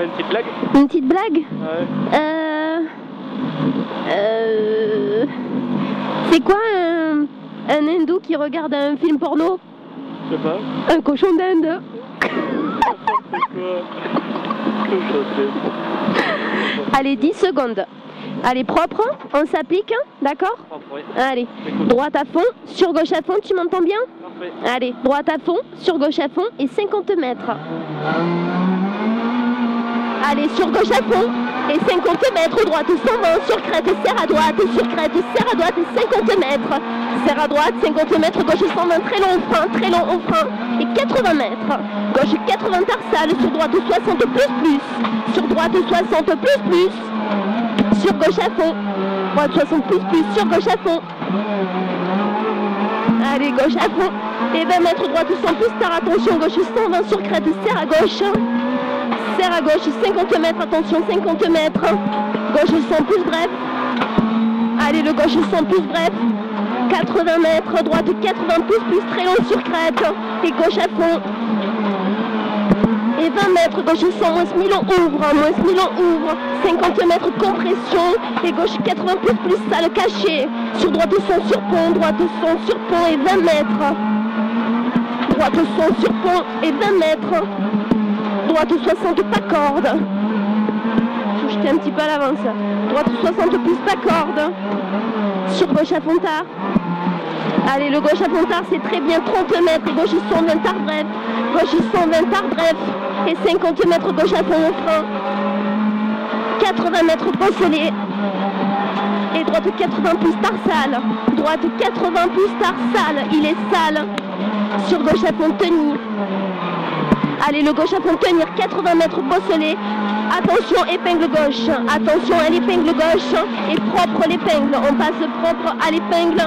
Pas une petite blague? Une petite blague? Ouais. C'est quoi un hindou qui regarde un film porno? Je sais pas. Un cochon d'Inde. Allez, 10 secondes. Allez, propre, on s'applique, d'accord? Oui. Allez, droite à fond, sur gauche à fond, tu m'entends bien? Parfait. Allez, droite à fond, sur gauche à fond et 50 mètres. Allez, sur gauche à fond et 50 mètres, droite 120, sur crête, serre à droite, sur crête, serre à droite et 50 mètres. Serre à droite, 50 mètres, gauche 120, très long au frein et 80 mètres. Gauche 80 tarsales, sur droite 60 plus, sur droite 60 plus, sur gauche à fond, droite 60 plus, sur gauche à fond. Allez, gauche à fond et 20 mètres, droite 100 plus, tard, attention, gauche 120 sur crête, serre à gauche. Serre à gauche, 50 mètres, attention, 50 mètres. Gauche 100 plus bref. Allez, le gauche 100 plus bref. 80 mètres, droite 80 plus, très long sur crête. Et gauche à fond. Et 20 mètres, gauche 100, moins 1000 ouvre. 50 mètres, compression. Et gauche 80 plus, salle cachée. Sur droite 100 sur pont, droite 100 sur pont et 20 mètres. Droite 100 sur pont et 20 mètres. Droite 60 pas corde. Faut jeter un petit peu à l'avance. Droite 60 plus pas corde. Sur gauche à fond tard. Allez, le gauche à fond tard, c'est très bien. 30 mètres, gauche 120 tard bref. Gauche 120 tard bref. Et 50 mètres, gauche à fond au frein. 80 mètres bosselé. Et droite 80 plus tard sale. Droite 80 plus tard sale. Il est sale. Sur gauche à fond tenir. Allez, le gauche à fond tenir, 80 mètres bosselé. Attention, épingle gauche. Attention à l'épingle gauche. Et propre l'épingle. On passe propre à l'épingle.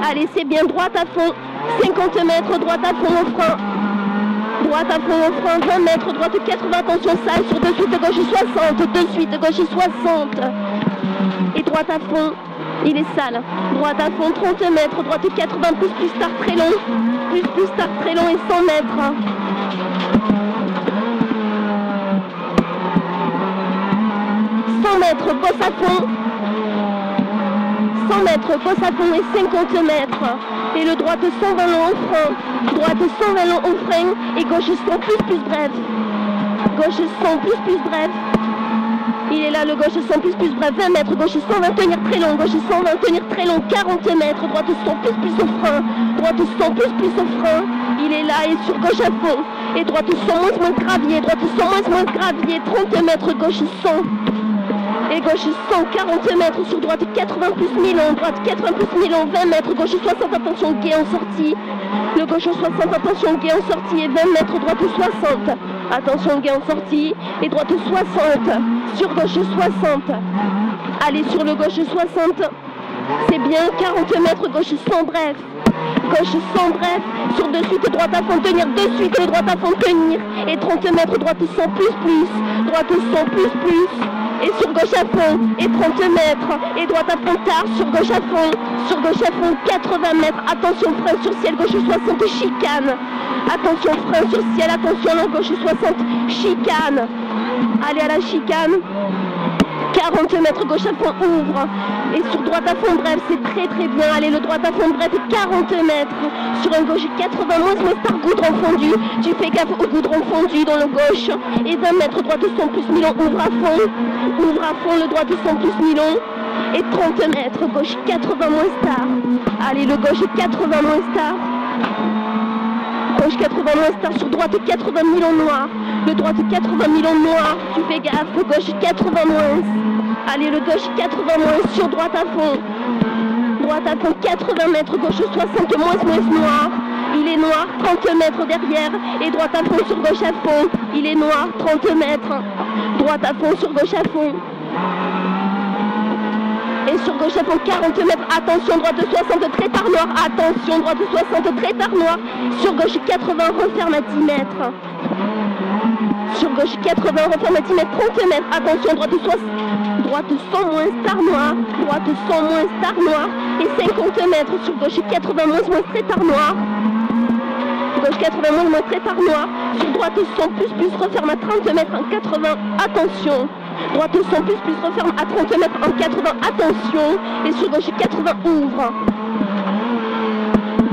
Allez, c'est bien, droite à fond. 50 mètres, droite à fond au frein. Droite à fond au frein, 20 mètres, droite 80, attention, sale sur de suite, gauche 60. De suite, gauche 60. Et droite à fond. Il est sale. Droite à fond, 30 mètres, droite 80, plus tard très long. Plus tard très long et 100 mètres. Bosse à fond. 100 mètres, bosse à fond et 50 mètres. Et le droite 120 long au frein. Droite 120 long au frein et gauche 100 plus bref. Gauche 100 plus bref. Il est là, le gauche 100 plus bref, 20 mètres, gauche 120 tenir très long, gauche 120 tenir très long, 40 mètres, droite 100 plus au frein, droite 100 plus au frein, il est là et sur gauche à fond, et droite 100 moins gravier, droite 100 moins gravier, 30 mètres, gauche 100, et gauche 100, 40 mètres, sur droite 80 plus Milan, droite 80 plus Milan, 20 mètres, gauche 60, attention, guet en sortie, le gauche 60, attention, guet en sortie, et 20 mètres, droite 60. Attention, gain en sortie. Et droite 60. Sur gauche 60. Allez, sur le gauche 60. C'est bien. 40 mètres, gauche 100 bref. Gauche 100 bref. Sur de suite, droite à fond tenir. De suite, droite à fond tenir. Et 30 mètres, droite 100 plus. Droite 100 plus. Et sur gauche à fond. Et 30 mètres. Et droite à fond tard. Sur gauche à fond. Sur gauche à fond. 80 mètres. Attention, frein sur ciel. Gauche 60. Chicane. Attention, frein sur ciel, attention, la gauche 60, chicane. Allez à la chicane. 40 mètres, gauche à fond, ouvre. Et sur droite à fond, bref, c'est très bien. Allez, le droite à fond, bref, 40 mètres. Sur un gauche 80, moins star goudron fondu. Tu fais gaffe au goudron fondu dans le gauche. Et 20 mètres, droite 100 plus Milan, ouvre à fond. Ouvre à fond, le droite 100 plus Milan. Et 30 mètres, gauche 80 moins star. Allez, le gauche 80 moins star. Gauche 80 moins star, sur droite 80 millions noir. Le droite 80 millions noir. Tu fais gaffe, gauche 80 moins. Allez, le gauche 80 moins, sur droite à fond. Droite à fond, 80 mètres, gauche 60 moins noir. Il est noir, 30 mètres derrière. Et droite à fond, sur gauche à fond. Il est noir, 30 mètres. Droite à fond, sur gauche à fond. Et sur gauche à fond, 40 mètres, attention, droite 60, très tard noir, attention, droite 60, très tard noir, sur gauche 80, referme à 10 mètres. Sur gauche 80, referme à 10 mètres, 30 mètres, attention, droite 60, droite 100 moins star noir, droite 100 moins star noir, et 50 mètres, sur gauche 80 moins très tard noir. Gauche 80 moins très par noir. Sur droite 100 plus referme à 30 mètres en 80. Attention. Droite 100 plus referme à 30 mètres en 80. Attention. Et sur gauche 80 ouvre.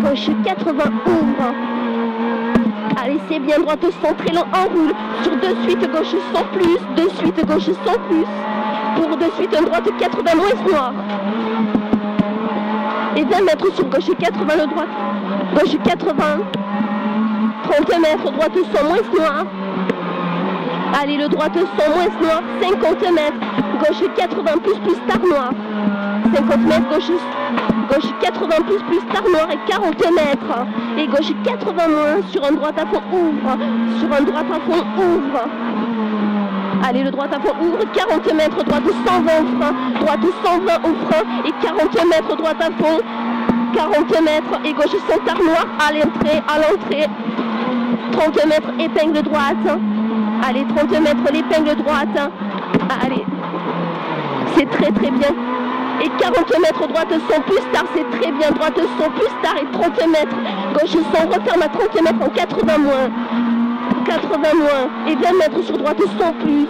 Gauche 80 ouvre. Allez, c'est bien. Droite 100 très lent enroule. Sur de suite gauche 100 plus. De suite gauche 100 plus. Pour de suite droite 80 moins noir. Et 20 mètres sur gauche 80 le droite. Gauche 80. 30 mètres, droite 100 moins noir. Allez, le droite 100 moins noir. 50 mètres. Gauche 80 plus tard noir. 50 mètres, gauche 80 plus tard noir et 40 mètres. Et gauche 80 moins sur un droite à fond ouvre. Sur un droite à fond ouvre. Allez, le droite à fond ouvre, 40 mètres, droite 120 au frein, droite 120 au frein et 40 mètres, droite à fond, 40 mètres et gauche 100 tard noir à l'entrée, 30 mètres, épingle droite, allez, 30 mètres, l'épingle droite, allez, c'est très bien, et 40 mètres, droite 100 plus tard, c'est très bien, droite 100 plus tard et 30 mètres, gauche 100, referme à 30 mètres en 80 moins. 80 moins et 20 mètres sur droite 100 plus.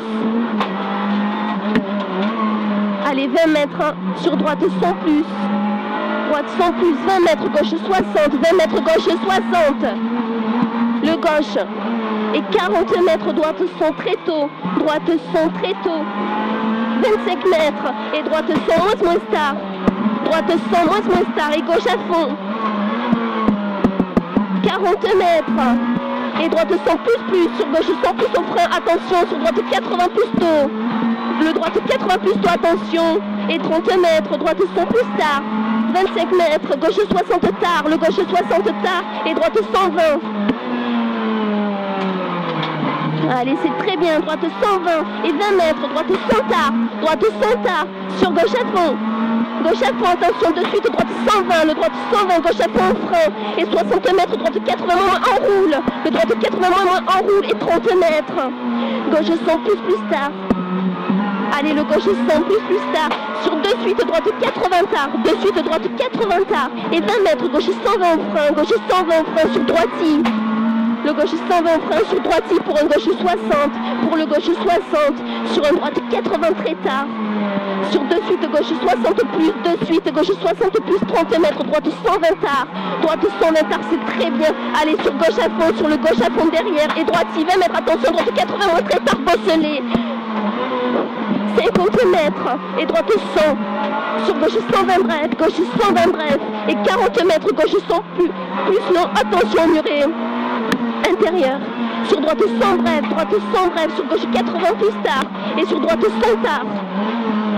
Allez, 20 mètres sur droite 100 plus. Droite 100 plus, 20 mètres, gauche 60, 20 mètres, gauche 60. Le gauche. Et 40 mètres, droite 100 très tôt. Droite 100 très tôt. 25 mètres et droite 100 moins star. Droite 100 moins star et gauche à fond. 40 mètres. Et droite 100 plus, sur gauche 100 plus au frein, attention, sur droite 80 plus tôt. Le droite 80 plus tôt, attention. Et 30 mètres, droite 100 plus tard. 25 mètres, gauche 60 tard, le gauche 60 tard et droite 120. Allez, c'est très bien, droite 120 et 20 mètres, droite 100 tard, droite 100 tard, sur gauche à fond. Gauche à fond, attention, de suite, droite 120, le droite 120, gauche à fond au frein, et 60 mètres, droite 80 moins enroule, le droite 80 moins enroule, et 30 mètres, gauche 100 plus tard, allez, le gauche 100 plus tard, sur de suite, droite 80 tard, de suite, droite 80 tard, et 20 mètres, gauche 120 au frein, gauche 120 au frein, sur droiti, le gauche 120 au frein, sur droiti, pour un gauche 60, pour le gauche 60, sur un droite 80 très tard, sur de suite gauche 60 plus, de suite gauche 60 plus, 30 mètres, droite 120 tard, droite 120 tard, c'est très bien, allez sur gauche à fond, sur le gauche à fond derrière, et droite 20 mètres, attention, droite 80 moins très tard, bosselé, 50 mètres, et droite 100, sur gauche 120 bref, gauche 120 bref, et 40 mètres, gauche 100 plus long, attention muret, intérieur, sur droite 100 bref, sur gauche 80 plus tard, et sur droite 100 tard.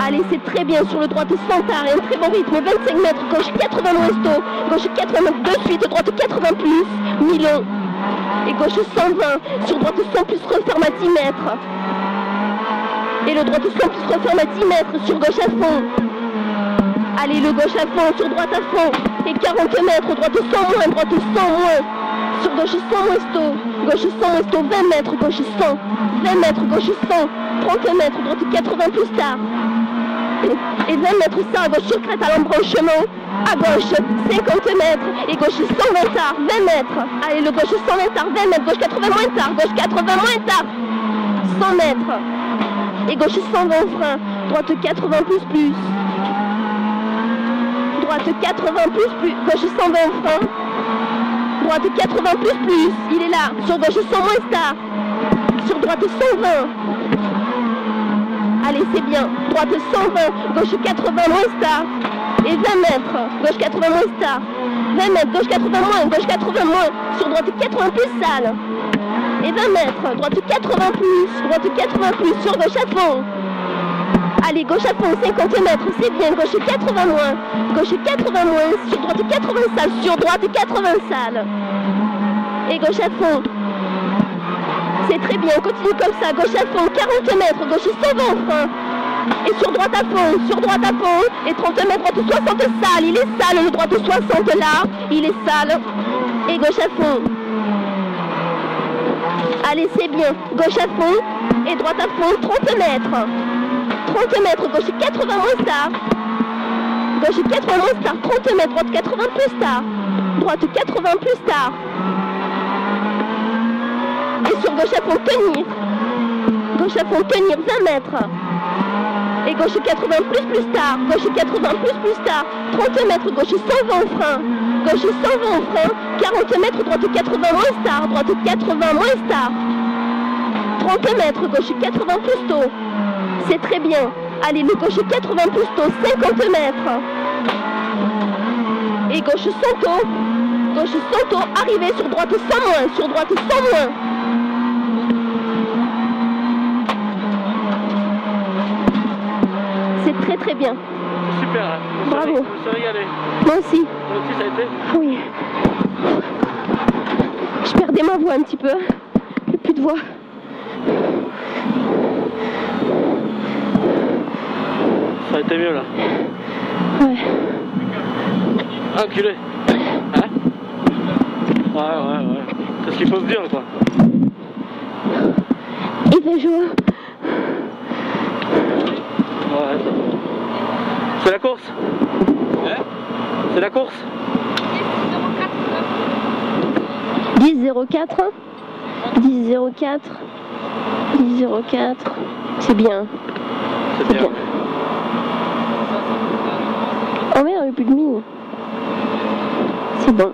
Allez, c'est très bien sur le droite 100 tard et un très bon rythme, 25 mètres, gauche 80 ouesto, gauche 80 mètres, de suite, droite 80 plus, mi-long, et gauche 120, sur droite 100 plus, referme à 10 mètres, et le droite 100 plus, referme à 10 mètres, sur gauche à fond, allez, le gauche à fond, sur droite à fond, et 40 mètres, droite 100 moins, droite 100 moins, sur gauche 100 ouesto, gauche 100 ouesto, 20 mètres, gauche 100, 20 mètres, gauche 100, 30 mètres, droite 80 plus tard, et 20 mètres ça à gauche sur crête à l'embranchement, à gauche 50 mètres et gauche 120 tard, 20 mètres, allez le gauche 120 tard, 20 mètres, gauche 80 moins tard, gauche 80 moins tard, 100 mètres et gauche 120 au frein, droite 80 plus, droite 80 plus, gauche 120 au frein, droite 80 plus, il est là, sur gauche 100 moins tard, sur droite 120. Allez, c'est bien. Droite 120, gauche 80 moins star. Et 20 mètres, gauche 80 moins star. 20 mètres, gauche 80 moins, gauche 80 moins. Sur droite 80 plus sale. Et 20 mètres, droite 80 plus, droite 80 plus, sur gauche à fond. Allez, gauche à fond, 50 mètres, c'est bien. Gauche 80 moins, gauche 80 moins. Sur droite 80 sale, sur droite 80 sale. Et gauche à fond. C'est très bien, continue comme ça, gauche à fond, 40 mètres, gauche 120 au frein. Et sur droite à fond, et 30 mètres, droite 60 sale, il est sale, le droite 60 là, il est sale. Et gauche à fond. Allez, c'est bien, gauche à fond, et droite à fond, 30 mètres. 30 mètres, gauche 80 moins tard. Gauche 80 moins tard, 30 mètres, droite 80 plus tard. Droite 80 plus tard. sur gauche à fond, tenir. Gauche à fond, tenir 20 mètres. Et gauche 80 plus tard. Gauche 80 plus tard. 30 mètres, gauche 120 au frein. Gauche 120 au frein. 40 mètres, droite 80 moins tard. Droite 80 moins tard. 30 mètres, gauche 80 plus tôt. C'est très bien. Allez, le gauche 80 plus tôt, 50 mètres. Et gauche 100 tôt. Gauche 100 tôt, arrivé sur droite 100 moins. Sur droite 100 moins. C'est très très bien. C'est super, hein. Bravo. Je me suis régalé. Moi aussi. Moi aussi, ça a été. Oui. Je perdais ma voix un petit peu. J'ai plus de voix. Ça a été mieux là. Ouais. Enculé. Hein? Ouais. C'est ce qu'il faut se dire quoi. Il fait chaud. Ouais. C'est la course? Hein? C'est la course? 10-04. 10-04. 10-04. C'est bien. C'est bien. Oh merde, il n'y a plus de mine. C'est bon.